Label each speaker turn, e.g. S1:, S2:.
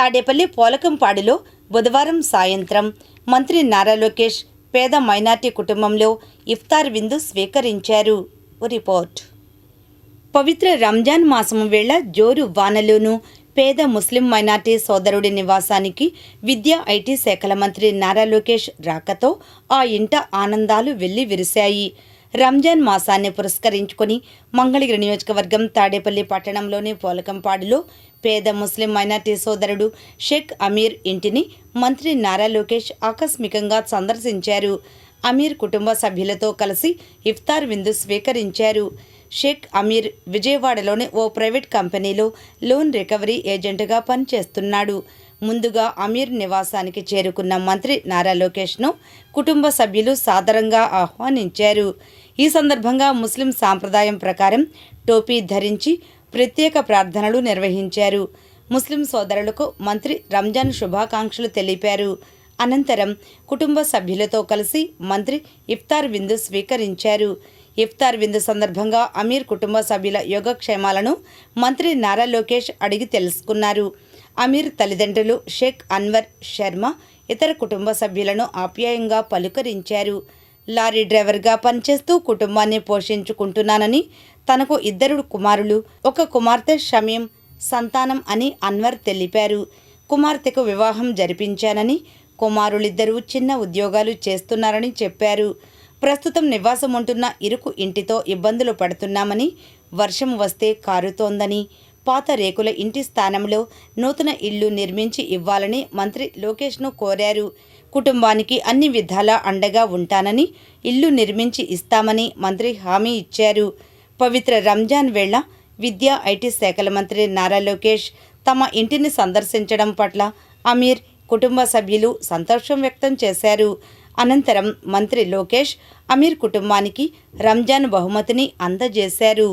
S1: తాడేపల్లి పోలకంపాడులో బుధవారం సాయంత్రం మంత్రి నారా లోకేష్ పేద మైనార్టీ కుటుంబంలో ఇఫ్తార్ విందు స్వీకరించారు. రిపోర్ట్. పవిత్ర రంజాన్ మాసం వేళ జోరు వానలోనూ పేద ముస్లిం మైనార్టీ సోదరుడి నివాసానికి విద్యా ఐటీ శాఖల మంత్రి నారా లోకేష్ రాకతో ఆ ఇంట ఆనందాలు వెల్లివిరిశాయి. రంజాన్ మాసాన్ని పురస్కరించుకుని మంగళగిరి నియోజకవర్గం తాడేపల్లి పట్టణంలోని పోలకంపాడులో పేద ముస్లిం మైనార్టీ సోదరుడు షేక్ అమీర్ ఇంటిని మంత్రి నారా లోకేష్ ఆకస్మికంగా సందర్శించారు. అమీర్ కుటుంబ సభ్యులతో కలిసి ఇఫ్తార్ విందు స్వీకరించారు. షేక్ అమీర్ విజయవాడలోని ఓ ప్రైవేట్ కంపెనీలో లోన్ రికవరీ ఏజెంట్గా పనిచేస్తున్నాడు. ముందుగా అమీర్ నివాసానికి చేరుకున్న మంత్రి నారా లోకేష్ను కుటుంబ సభ్యులు సాదరంగా ఆహ్వానించారు. ఈ సందర్భంగా ముస్లిం సాంప్రదాయం ప్రకారం టోపీ ధరించి ప్రత్యేక ప్రార్థనలు నిర్వహించారు. ముస్లిం సోదరులకు మంత్రి రంజాన్ శుభాకాంక్షలు తెలిపారు. అనంతరం కుటుంబ సభ్యులతో కలిసి మంత్రి ఇఫ్తార్ విందు స్వీకరించారు. ఇఫ్తార్ విందు సందర్భంగా అమీర్ కుటుంబ సభ్యుల యోగక్షేమాలను మంత్రి నారా లోకేష్ అడిగి తెలుసుకున్నారు. అమీర్ తల్లిదండ్రులు షేక్ అన్వర్ శర్మ ఇతర కుటుంబ సభ్యులను ఆప్యాయంగా పలుకరించారు. లారీ డ్రైవర్గా పనిచేస్తూ కుటుంబాన్ని పోషించుకుంటున్నానని, తనకు 2 కుమారులు, 1 కుమార్తె షమీం సంతానం అని అన్వర్ తెలిపారు. కుమార్తెకు వివాహం జరిపించానని, కుమారులిద్దరూ చిన్న ఉద్యోగాలు చేస్తున్నారని చెప్పారు. ప్రస్తుతం నివాసం ఉంటున్న ఇరుకు ఇంటితో ఇబ్బందులు పడుతున్నామని, వర్షం వస్తే కారుతోందని, పాత రేకుల ఇంటి స్థానంలో నూతన ఇల్లు నిర్మించి ఇవ్వాలని మంత్రి లోకేష్ను కోరారు. కుటుంబానికి అన్ని విధాలా అండగా ఉంటానని, ఇల్లు నిర్మించి ఇస్తామని మంత్రి హామీ ఇచ్చారు. పవిత్ర రంజాన్ వేళ విద్యా ఐటీ శాఖల మంత్రి నారా లోకేష్ తమ ఇంటిని సందర్శించడం పట్ల అమీర్ కుటుంబ సభ్యులు సంతోషం వ్యక్తం చేశారు. అనంతరం మంత్రి లోకేష్ అమీర్ కుటుంబానికి రంజాన్ బహుమతిని అందజేశారు.